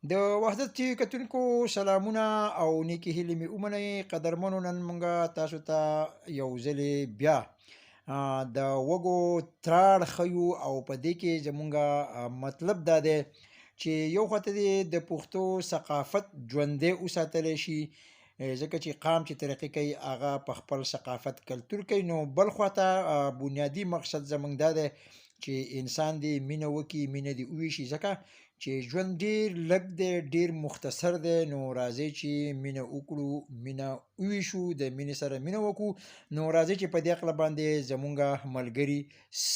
د وحدت ټي وي کتونکو سلامونه او نیکې هیلې مې ومنئ. قدرمنو، نن موږ تاسو ته یو ځلې بیا د وږو تراړ ښیو او په دې کې زموږ مطلب دا دی چې یو خواته دې د پښتو ثقافت ژوندی وساتلی شي، ځکه چې قام چې ترقي کوي هغه په خپل ثقافت کلتور کوي. نو بل خواته بنیادي مقصد زموږ دا دی چې انسان دې مینه وکړي، مینه دې وویشي، ځکه چې ژوند ډېر لږ دی، ډېر مختصر دی. نو راځئ چې مینه وکړو، مینه وویشو، د مینې سره مینه وکړو. نو راځئ چې په دې عقله باندې زموږ ملګري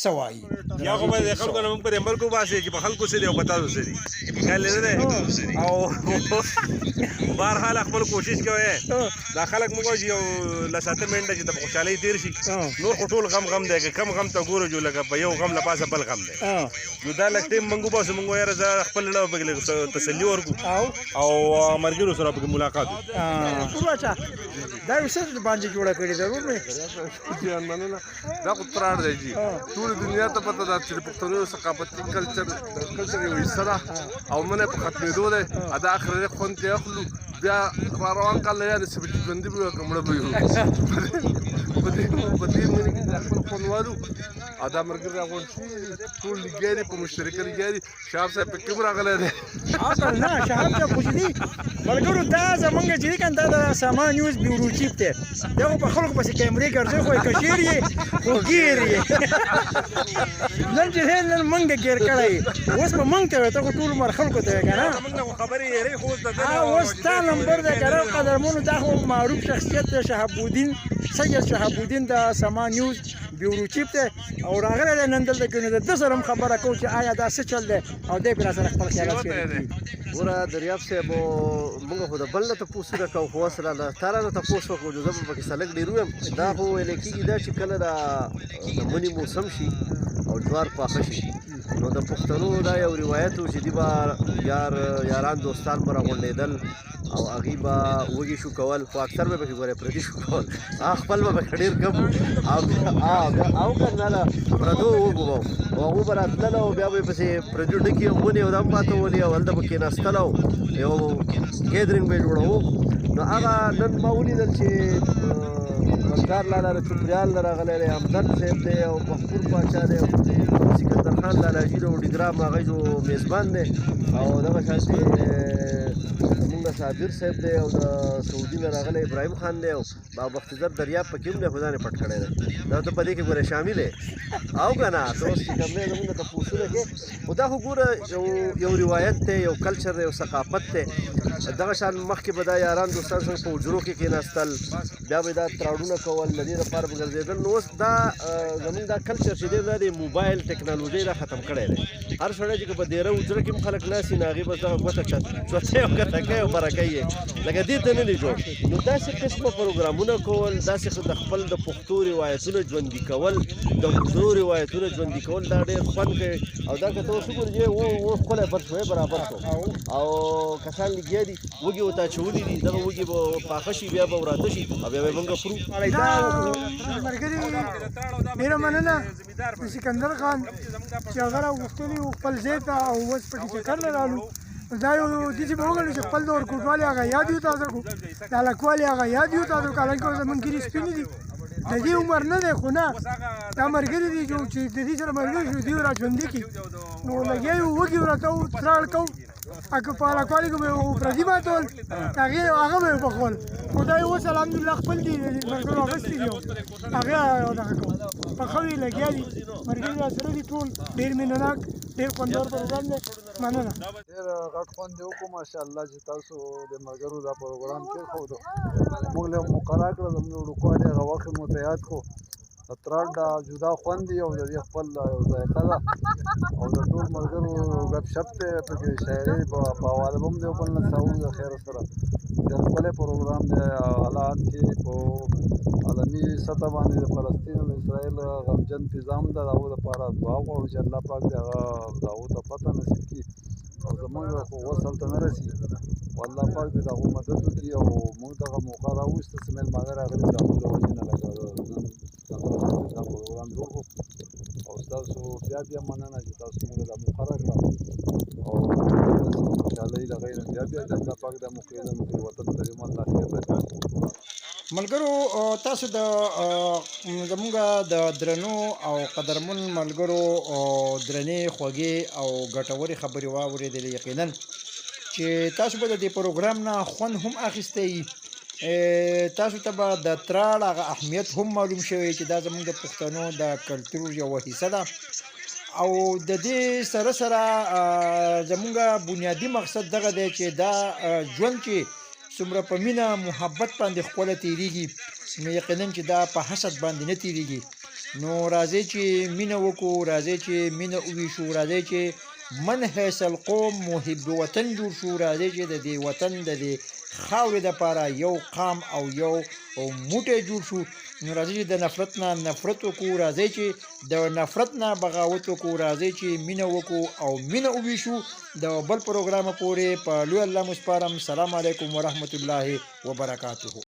څه وایي. یا خو به د خلکو نه موږ پرې عمل کوباسې چې په خلکو څه دی او په تاسو څه دي، خیال دې نه دی. او بهرحال خپل کوشش کوئ دا خلک موږ وایي یو لس اته منټه چې د خوشحالۍ تېر شي، نور خو ټول غم دی. که کم غم ته ګورو جو لکه په یو غم له پاسه بل غم دی، نو دا لږ ټیم موږ وباسو. موږ یاره زه خپل زړه پکې لږ تسلي ورکړو او ملګرو سره پکې ملاقات وکړو. اچھا دا یو څه باندې جوړه کړې ده ورور مې؟ جان مننه. دا خو تراړ دی جي، ټولې دنیا ته پته ده چې د پښتنو ثقافتي کلچر یو حصه ده او منه په ختمېدو دی. دا اخرنی خوند ترې اخلو، بیا را روان کال له یاده چې ژوندي به یو که مړه به یو. په دې منې کې د خپل خوندوالو او دا ملګري راغونډ شوي ټول لګیا دي، په مشترکه لګیا دي. شهاب صاحب پکې هم راغلی دی. عقل نه، شهاب صاحب خو چې دي ملګرو، دا زمونږ چې دي که نه، دا د ساما نیوز بیورو چیف دی. دا خو په خلکو پسې کیمرې ګرځوي، خو یې که شیر یې خو ګیر یې. نن چې دی نن موږ ګیر کړی، اوس به موږ ته وایي، ته خو ټول عمر خلکو ته وایې که نه. خبرې یېرې خو اوس تا نمبر دی که نه قدرمنو. دا خو معروف شخصیت دی، شهاب الدین سید شهاب الدین د ساما نیوز بیورو چیف دی او راغلی دی نن دلته کې. نو د ده سره هم خبره کوو چې آیا دا څه چل دی او دی پرې راسره خپل خیالات شریک کړي. ګوره دریاب صاحب، موږ خو د بل نه تپوسونه کوو، خو اوس رانه تا رانه تپوس وکړو، نو زه به پکې سلک ډېر ویم. دا خو ویلی کېږي دا چې کله د مني موسم شي او جوار پاخه شي، نو د پښتنو دا یو روایت و چې دوی به یاران دوستان به راغونډېدل او هغوی به وږي شو کول، خو اکثر به پکې ګورې پردي شو کول. خپل به پکې ډېر کم و او که نه له پردو وږو به او هغو به راتلل او بیا به یې پسې پردي ډکې ونې او دم ماتولې او هلته به کېناستل او یو ګیدرینګ به یې جوړوو. نو هغه نن ما ولیدل چې ملکار لالا د چوپړیال نه راغلی دی، همدرد صاحب دی او مغفور پاچا دی او سکندر خان لالاجي د وډیګرام هغه جو میزبان دی او دغه شانتې زمونږ صابر صاحب دی او د سعودي نه راغلی ابراهیم خان دی او بختیزر دریاب پکې هم دی، خو ځان یې پټ کړی دی. دا ته په دې کې ګوره شامل یې او که نه. ته اوس چې کوم دی زمونږ تپوسونه کې، خو دا خو ګوره یو روایت دی، یو کلچر دی، یو ثقافت دی. دغه شان مخکې به دا یاران دوستان سره په حجرو کې کېناستل، بیا به دا تراړونه کول، د دې لپاره به ګرځېدل. نو اوس دا زمونږ دا کلچر چې دی دا د موبایل ټکنالوژۍ را ختم کړی دی. هر سړی چې که په دیره حجره کې هم خلک ناست وي، نو هغې بس دغه ګوته چوتۍ او کتکۍ او برکۍ یې لکه دې ته نه دی جوړ. نو داسې قسمه پروګرامونه کول، داسې د خپل د پښتو روایتونه ژوندي کول، د حجرو روایتونه ژوندي کول، دا ډېر خوند کوي. او دا که ته اوس وګورې چې اوس ښکلی بر شوی برابر شو او کسان لګیا دي، وږي ورته اچولي دي، دغه وږي به پاخه شي، بیا به وراته شي او بیا به یې موږ خورو. ملګري ډېره مننه د سکندر خان چې هغه راغوښتلي وو خپل ځای ته او اوس پکې چکر نه رالو. دا یو داسې به وګڼو چې خپل د ورکوټوالي هغه یاد یو تازه کړو، د هلکوالي هغه یاد یو تازه کړو. حالانکې اوس زمونږ ګیرې سپینې دي، د دې عمر نه دی، خو نه دا ملګري دي چې د دې سره ملګري شو، دوی را ژوندي کړي. نو لګیا یو وږي ورته تراړ کوو، که په هلکوالي کې به یې پردي ماتول، هغه به یې پخول. خو دا یې اوس الحمدلله خپل دي، ملګرو اخیستي دي، هغې دغه کوو پخوي لګیا دي. ملګري راسره دي ټول، ډېر مینه ناک، ډېر خوندور پروګرام دی. مننه. ډېر غټ خوند یې وکړو ماشاءالله چې تاسو د ملګرو دا پروګرام کېښودو. موږ له مقرره کړه، زموږ وړوکوالي هغه وخت مو ته یاد کړو. د تراړ دا جدا خوند دی او د دې خپل یو ذایقه ده او د ټول ملګرو ګپ شپ دی، پکې شاعري په حواله به هم د یو بل نه ساوو د خیر سره. ډېر ښکلی پروګرام دی. حالات کې په عالمي سطح باندې د فلسطین او اسرائیل غمجن فضا ده، د هغو دپاره دعا غواړو چې الله پاک دې هغه د هغو ته فتح نصیب کړي او زموږ خو وس هلته نه رسي، او الله پاک دې د هغو مدد وکړي. او موږ دغه موقع راوویسته چې مېلمانه راغلي د هغو له وجې نه لکه دا پروګرام جوړ کړو. او ستاسو بیا مننه چې تاسو موږ له دا موقع راکړه او خوشحالۍ هغې نه بیا د الله پاک دا موقع زموږ وطن ته دې الله خیر راکړي. ملګرو تاسو د زمونږ د درنو او قدرمن ملګرو درنې خوږې او ګټورې خبرې واورېدلې. یقینا چې تاسو به د دې پروګرام نه خوند هم اخیستی، تاسو ته به د تراړ هغه اهمیت هم معلوم شوی چې دا زمونږ د پښتنو د کلتور یوه حصه ده. او د دې سره سره زمونږ بنیادی مقصد دغه دی چې دا ژوند چې څومره په مینه محبت باندې ښکله تېرېږي، نو یقینا چې دا په حسد باندې نه تېرېږي. نو راځئ چې مینه وکړو، راځئ چې مینه وویشو، راځئ چې من حیث القوم محب وطن جوړ شو، راځئ چې د دې وطن د دې خاورې دپاره یو قام او یو موټی جوړ شو. نو راځئ چې د نفرت نه نفرت وکړو، راځئ چې د نفرت نه بغاوت وکړو، راځئ چې مینه وکړو او مینه وویشو. د بل پروګرامه پورې په لوی الله مو سپارم. سلام علیکم ورحمة الله وبرکاته.